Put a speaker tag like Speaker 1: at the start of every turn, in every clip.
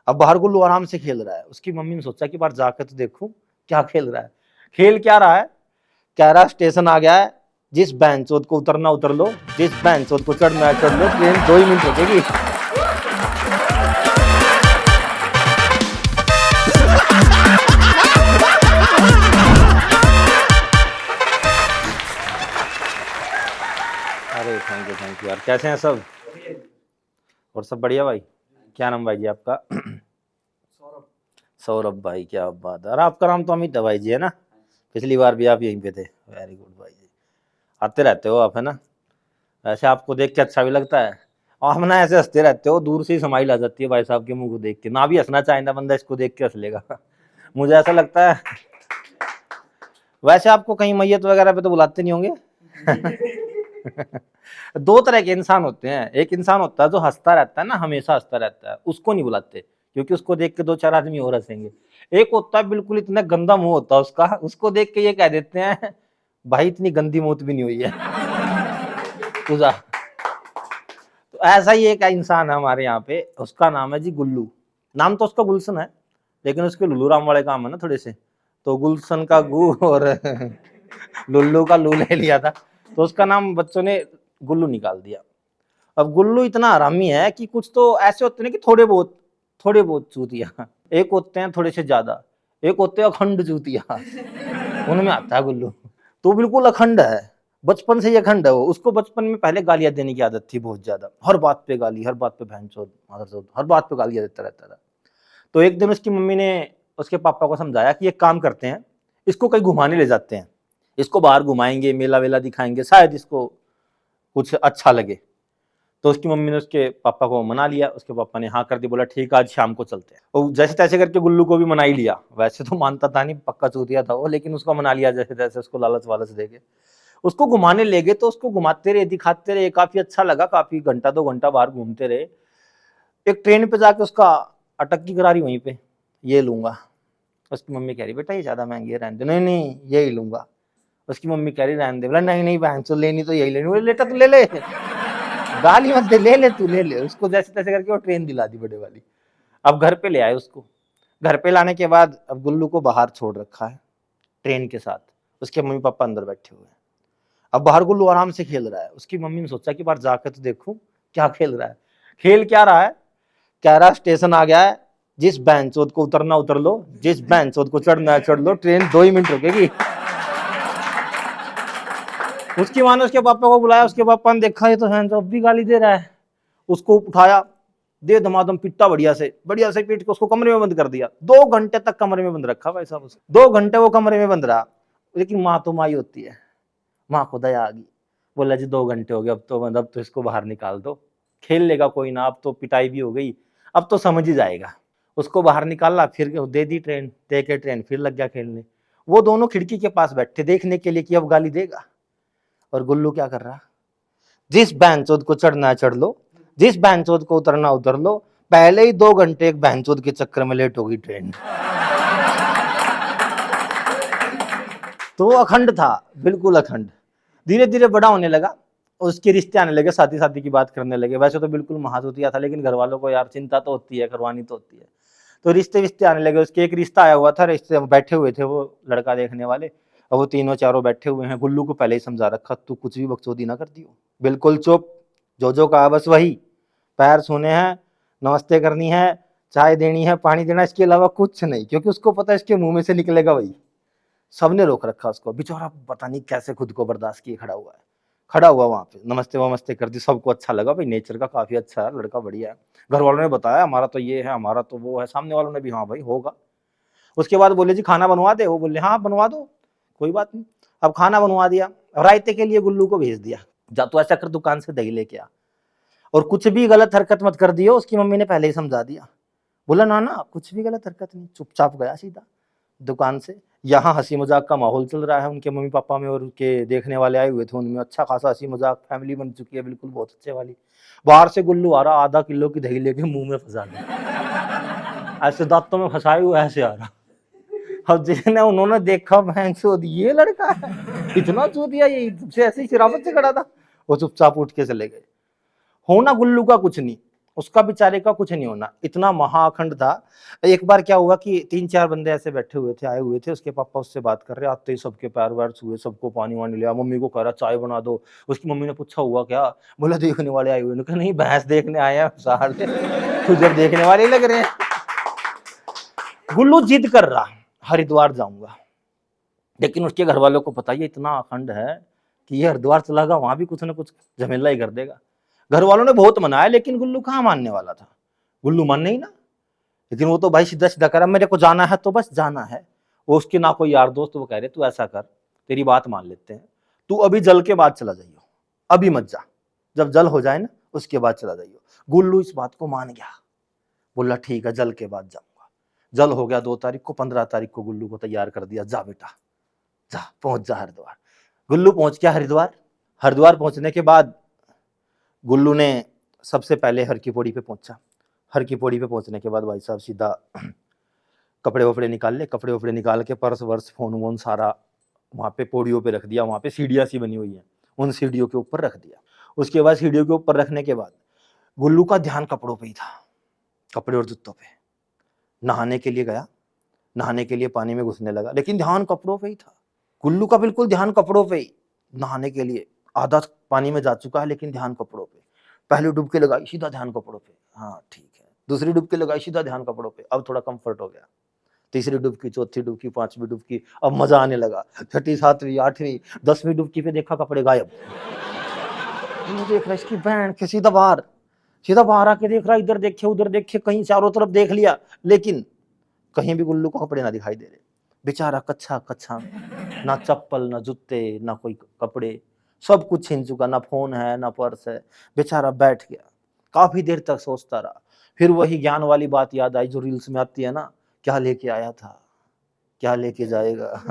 Speaker 1: अब बाहर गुल्लू आराम से खेल रहा है। उसकी मम्मी ने सोचा कि बाहर जाकर तो देखूं क्या खेल रहा है। खेल क्या रहा है, कह रहा स्टेशन आ गया है, जिस बैंचोद को उतरना उतर लो, जिस बैंचोद को चढ़ना है चढ़ लो, ट्रेन 2 ही मिनट रुकेगी। अरे थैंक यू यार, कैसे हैं सब? और सब बढ़िया भाई। क्या नाम भाई जी आपका? सौरभ भाई, क्या बात है। अरे आपका नाम तो अमित है भाई जी, है ना? पिछली बार भी आप यहीं पे थे। वेरी गुड भाई जी, आते रहते हो आप, है ना? वैसे आपको देख के अच्छा भी लगता है। आप ना ऐसे हंसते रहते हो, दूर से ही स्माइल आ जाती है भाई साहब के मुंह को देख के। ना भी हंसना चाहे ना बंदा, इसको देख के हंस लेगा। मुझे ऐसा लगता है। वैसे आपको कहीं मैयत वगैरह पे तो बुलाते नहीं होंगे? दो तरह के इंसान होते हैं। एक इंसान होता है जो हंसता रहता है ना, हमेशा हंसता रहता है, उसको नहीं बुलाते क्योंकि उसको देख के 2-4 आदमी और हंसेंगे। एक होता है बिल्कुल इतना गंदा मुंह होता है उसका, उसको देख के ये कह देते हैं भाई इतनी गंदी मौत भी नहीं हुई है। पूजा। तो ऐसा ही एक इंसान है हमारे यहाँ पे, उसका नाम है जी गुल्लू। नाम तो उसका गुलशन है, लेकिन उसके लुल्लू राम वाले काम है ना थोड़े से, तो गुलशन का गु और लुल्लू का लू ले लिया था, तो उसका नाम बच्चों ने गुल्लू निकाल दिया। अब गुल्लू इतना हरामी है कि कुछ तो ऐसे होते हैं कि थोड़े बहुत चूतिया, एक होते हैं थोड़े से ज्यादा, एक होते हैं अखंड चूतिया। उनमें आता है गुल्लू। तो बिल्कुल अखंड है, बचपन से ही अखंड है वो। उसको बचपन में पहले गालियां देने की आदत थी बहुत ज्यादा, हर बात पे गाली, हर बात पे भैंचोद, मादरचोद, हर बात पे गालियां देता रहता था। तो एक दिन उसकी मम्मी ने उसके पापा को समझाया कि एक काम करते हैं, इसको कहीं घुमाने ले जाते हैं, इसको बाहर घुमाएंगे, मेला वेला दिखाएंगे, शायद इसको कुछ अच्छा लगे। तो उसकी मम्मी ने उसके पापा को मना लिया, उसके पापा ने हाँ कर दी, बोला ठीक है आज शाम को चलते हैं। और जैसे तैसे करके गुल्लू को भी मना ही लिया। वैसे तो मानता था नहीं, पक्का चूतिया था वो, लेकिन उसको मना लिया जैसे तैसे, उसको लालच वालच देके उसको घुमाने ले गए। तो उसको घुमाते रहे, दिखाते रहे, काफी अच्छा लगा, काफी घंटा 2 घंटा बाहर घूमते रहे। एक ट्रेन पे जाके उसका अटक की करा रही वहीं पे, ये लूंगा। उसकी मम्मी कह रही बेटा ये ज्यादा महंगी है, रहने दो। नहीं नहीं यही लूंगा। उसकी मम्मी कह रही रहने दे। बोला नहीं नहीं बहन चो लेनी तो यही लेनी। बोले लेटा तो ले ले, गाली मत दे, ले ले तू ले ले। उसको जैसे तैसे करके वो ट्रेन दिला दी बड़े वाली। अब घर पे ले आए उसको। घर पे लाने के बाद अब गुल्लू को बाहर छोड़ रखा है ट्रेन के साथ, उसके मम्मी पापा अंदर बैठे हुए हैं। अब बाहर गुल्लू आराम से खेल रहा है। उसकी मम्मी ने सोचा कि बाहर जाकर तो देखूं क्या खेल रहा है। खेल क्या रहा है, कह रहा स्टेशन आ गया है, जिस बैंचोद को उतरना उतर लो, जिस बैंचोद को चढ़ना है चढ़ लो, ट्रेन 2 ही मिनट रुकेगी। उसकी माँ ने उसके पापा को बुलाया। उसके पापा ने देखा ये तो है अब भी गाली दे रहा है। उसको उठाया, दे धमाधम पिट्टा, बढ़िया से पीट के उसको कमरे में बंद कर दिया। 2 घंटे तक कमरे में बंद रखा भाई साहब उसको। 2 घंटे वो कमरे में बंद रहा। लेकिन माँ तो माँ ही होती है, माँ को दया आ गई। बोला जी 2 घंटे हो गए, अब तो इसको बाहर निकाल दो, खेल लेगा कोई ना, अब तो पिटाई भी हो गई, अब तो समझ ही जाएगा। उसको बाहर निकाला, फिर दे दी ट्रेन, दे के ट्रेन फिर लग गया खेलने। वो दोनों खिड़की के पास बैठे देखने के लिए कि अब गाली देगा। और गुल्लू क्या कर रहा, जिस बैंचोद को चढ़ना है चढ़ लो, जिस बैंचोद को उतरना उतर लो। पहले ही 2 घंटे एक बैंचोद के चक्कर में लेट होगी ट्रेन। तो वो अखंड था, बिल्कुल अखंड। धीरे धीरे बड़ा होने लगा, उसके रिश्ते आने लगे, शादी शादी की बात करने लगे। वैसे तो बिल्कुल महाचूतिया था, लेकिन घर वालों को यार चिंता तो होती है, करवानी तो होती है। तो रिश्ते आने लगे। उसके एक रिश्ता आया हुआ था, रिश्ते बैठे हुए थे वो लड़का देखने वाले। अब वो तीनों चारों बैठे हुए हैं। गुल्लू को पहले ही समझा रखा, तू कुछ भी बकचोदी ना कर दियो, बिल्कुल चुप, जो कहा बस वही, पैर छूने हैं, नमस्ते करनी है, चाय देनी है, पानी देना, इसके अलावा कुछ नहीं। क्योंकि उसको पता है इसके मुंह में से निकलेगा वही। सबने रोक रखा उसको, बेचारा पता नहीं कैसे खुद को बर्दाश्त किए खड़ा हुआ है। खड़ा हुआ वहां पे, नमस्ते वमस्ते कर दी। सबको अच्छा लगा भाई, नेचर का काफी अच्छा है लड़का, बढ़िया है। घर वालों ने बताया हमारा तो ये है, हमारा तो वो है। सामने वालों ने भी हाँ भाई होगा। उसके बाद बोले जी खाना बनवा दे। वो बोले हाँ बनवा दो, कोई बात नहीं। अब खाना बनवा दिया। रायते के लिए गुल्लू को भेज दिया, जा तू ऐसा कर दुकान से दही लेके आ, और कुछ भी गलत हरकत मत कर दियो। उसकी मम्मी ने पहले ही समझा दिया। बोला ना ना कुछ भी गलत हरकत नहीं। चुपचाप गया सीधा दुकान से। यहाँ हंसी मजाक का माहौल चल रहा है, उनके मम्मी पापा में और उनके देखने वाले आए हुए थे, उनमें अच्छा खासा हंसी मजाक, फैमिली बन चुकी है बिल्कुल बहुत अच्छे वाली। बाहर से गुल्लू आ रहा, आधा किलो की दही लेके मुंह में फंसा दिया, ऐसे दांतों में फंसाए हुए ऐसे आ रहा। अब जिन्हें उन्होंने देखा भैंसोद ये लड़का है, इतना चूतिया, ये ऐसे ही शराबत से खड़ा था। वो चुपचाप उठ के चले गए। होना गुल्लू का कुछ नहीं, उसका बेचारे का कुछ नहीं होना, इतना महाअखंड था। एक बार क्या हुआ कि 3-4 बंदे ऐसे बैठे हुए थे, आए हुए थे, उसके पापा उससे बात कर रहे, आते ही सबके पैर वैर छुए, सबको पानी वानी लिया, मम्मी को कह रहा चाय बना दो। उसकी मम्मी ने पूछा हुआ क्या, बोला देखने वाले आए हुए। उन्होंने कहा नहीं भैंस देखने आए हैं सारे, तुझे देखने वाले लग रहे हैं। गुल्लू जिद कर रहा हरिद्वार जाऊंगा, लेकिन उसके घर वालों को पता ही इतना अखंड है कि ये हरिद्वार चला गया वहां भी कुछ ना कुछ झमेला ही कर देगा। घर वालों ने बहुत मनाया, लेकिन गुल्लू कहाँ मानने वाला था, गुल्लू मानने ही ना। लेकिन वो तो भाई सीधा सीधा करा, मेरे को जाना है तो बस जाना है। वो उसके ना कोई यार दोस्त, वो कह रहे तू ऐसा कर, तेरी बात मान लेते हैं, तू अभी जल के बाद चला जाइयो, अभी मत जा, जब जल हो जाए ना उसके बाद चला जाइयो। गुल्लू इस बात को मान गया, बोला ठीक है जल के बाद जाऊंगा। जल हो गया 2 तारीख को, 15 तारीख को गुल्लू को तैयार कर दिया, जा बेटा जा, पहुंच जा हरिद्वार। गुल्लू पहुंच गया हरिद्वार। हरिद्वार पहुंचने के बाद गुल्लू ने सबसे पहले हर की पौड़ी पे पहुंचा। हर की पौड़ी पे पहुंचने के बाद भाई साहब सीधा कपड़े वपड़े निकाल ले, कपड़े वपड़े निकाल के पर्स वर्स फोन वोन सारा वहां पे पौड़ियों पे रख दिया। वहां पे सीढ़ियां सी बनी हुई है, उन सीढ़ियों के ऊपर रख दिया। उसके बाद सीढ़ियों के ऊपर रखने के बाद गुल्लू का ध्यान कपड़ों पे ही था, कपड़े और जूतों पे। नहाने के लिए गया, नहाने के लिए पानी में घुसने लगा, लेकिन ध्यान कपड़ों पे ही था। गुल्लू का बिल्कुल ध्यान कपड़ों पे ही। नहाने के लिए आधा पानी में जा चुका है, लेकिन ध्यान कपड़ों पे। पहली डुबकी लगाई, सीधा ध्यान कपड़ों पे, हाँ ठीक है। दूसरी डुबकी लगाई, सीधा ध्यान कपड़ों पे, अब थोड़ा कंफर्ट हो गया। तीसरी डुबकी, चौथी डुबकी, 5वीं डुबकी, अब मजा आने लगा। 6ठी, 7वीं, 8वीं, 10वीं डुबकी पे देखा कपड़े गायब। देख रहा इसकी बहन के, सीधा बाहर आके देख रहा, इधर देखे उधर देखे, कहीं चारों तरफ देख लिया, लेकिन कहीं भी गुल्लू को कपड़े ना दिखाई दे रहे। बेचारा कच्चा कच्चा, ना चप्पल ना जूते ना कोई कपड़े, सब कुछ छीन चुका, ना फोन है ना पर्स है। बेचारा बैठ गया, काफी देर तक सोचता रहा। फिर वही ज्ञान वाली बात याद आई जो रील्स में आती है ना, क्या लेके आया था, क्या लेके जाएगा।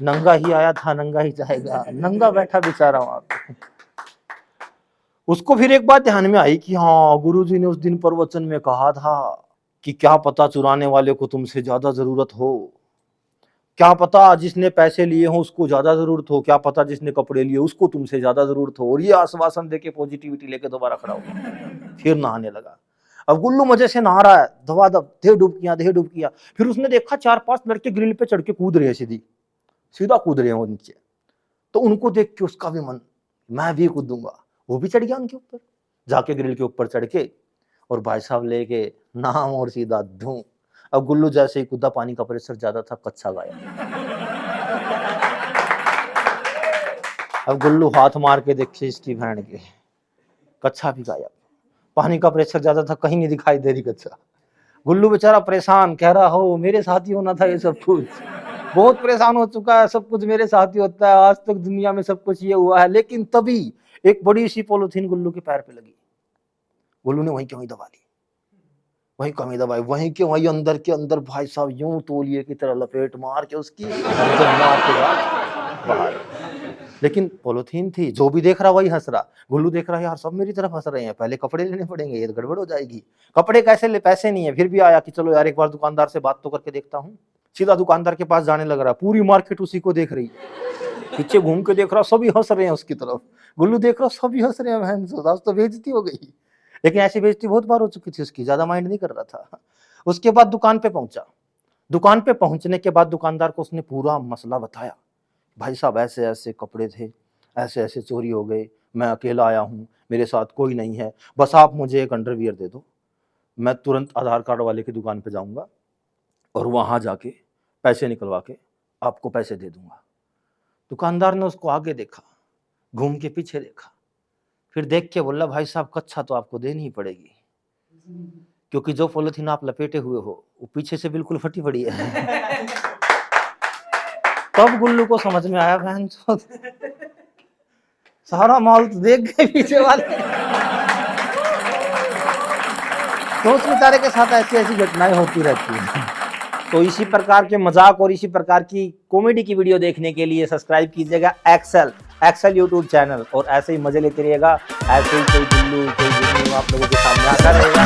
Speaker 1: नंगा ही आया था, नंगा ही जाएगा। नंगा बैठा बेचारा वहां पे। उसको फिर एक बात ध्यान में आई कि हाँ, गुरुजी ने उस दिन प्रवचन में कहा था कि क्या पता चुराने वाले को तुमसे ज्यादा जरूरत हो, क्या पता जिसने पैसे लिए हो उसको ज्यादा जरूरत हो, क्या पता जिसने कपड़े लिए उसको तुमसे ज्यादा जरूरत हो। और ये आश्वासन देके पॉजिटिविटी लेके दोबारा खड़ा हो गया, फिर नहाने लगा। अब गुल्लू मजे से नहा रहा है, धवाधव, दे डुबकियां। फिर उसने देखा 4-5 लड़के ग्रिल पे चढ़ के कूद रहे हैं, सीधा कूद रहे हैं वो नीचे। तो उनको देख के उसका भी मन, मैं भी कूदूंगा। वो भी चढ़ गया उनके ऊपर, जाके ग्रिल के ऊपर चढ़ के और भाई साहब लेके नाम और सीधा धूम। अब गुल्लू जैसे ही कूदा, पानी का प्रेशर ज्यादा था, कच्चा गायब। अब गुल्लू हाथ मार के देखे इसकी बहन के, कच्चा भी गायब। पानी का प्रेशर ज्यादा था, कहीं नहीं दिखाई दे रही कच्चा। गुल्लू बेचारा परेशान, कह रहा हो मेरे साथ ही होना था ये सब कुछ, बहुत परेशान हो चुका है, सब कुछ मेरे साथ ही होता है, आज तक दुनिया में सब कुछ ये हुआ है। लेकिन तभी एक बड़ी सी पॉलिथीन गुल्लू के पैर पे लगी। गुल्लू ने वहीं के वहीं दबा ली, वहीं कमी दबाई, वहीं के वहीं अंदर के अंदर भाई साहब यूं तौलिए की तरह लपेट मार के उसकी मार के बाहर। लेकिन पॉलिथीन थी, जो भी देख रहा वही हंस रहा। गुल्लू देख रहा है यार सब मेरी तरफ हंस रहे हैं, पहले कपड़े लेने पड़ेंगे, ये तो गड़बड़ हो जाएगी। कपड़े कैसे ले, पैसे नहीं है। फिर भी आया कि चलो यार एक बार दुकानदार से बात तो करके देखता हूँ। सीधा दुकानदार के पास जाने लग रहा। पूरी मार्केट उसी को देख रही, पीछे घूम के देख रहा, सभी हंस रहे हैं उसकी तरफ। गुल्लू देख रहा, सभी हंस रहे हैं, बहन आज तो बेइज्जती हो गई। लेकिन ऐसी बेइज्जती बहुत बार हो चुकी थी उसकी, ज्यादा माइंड नहीं कर रहा था। उसके बाद दुकान पे पहुंचा। दुकान पे पहुंचने के बाद दुकानदार को उसने पूरा मसला बताया, भाई साहब ऐसे ऐसे कपड़े थे, ऐसे ऐसे चोरी हो गए, मैं अकेला आया हूँ, मेरे साथ कोई नहीं है, बस आप मुझे एक अंडरवियर दे दो, मैं तुरंत आधार कार्ड वाले की दुकान पे जाऊंगा और वहां जाके पैसे निकलवा के आपको पैसे दे दूंगा। दुकानदार ने उसको आगे देखा, घूम के पीछे देखा, फिर देख के बोला भाई साहब कच्चा तो आपको देनी ही पड़ेगी, क्योंकि जो पॉलिथीन आप लपेटे हुए हो वो पीछे से बिल्कुल फटी पड़ी है। तब गुल्लू को समझ में आया, बहन सारा माल तो देख गए पीछे वाले। तो उस बेचारे के साथ ऐसी ऐसी घटनाएं होती रहती हैं। तो इसी प्रकार के मजाक और इसी प्रकार की कॉमेडी की वीडियो देखने के लिए सब्सक्राइब कीजिएगा एक्सेल यूट्यूब चैनल, और ऐसे ही मजे लेते रहिएगा। ऐसे ही कोई गुल्लू कोई गुल्लू आप लोगों के सामने आता रहेगा।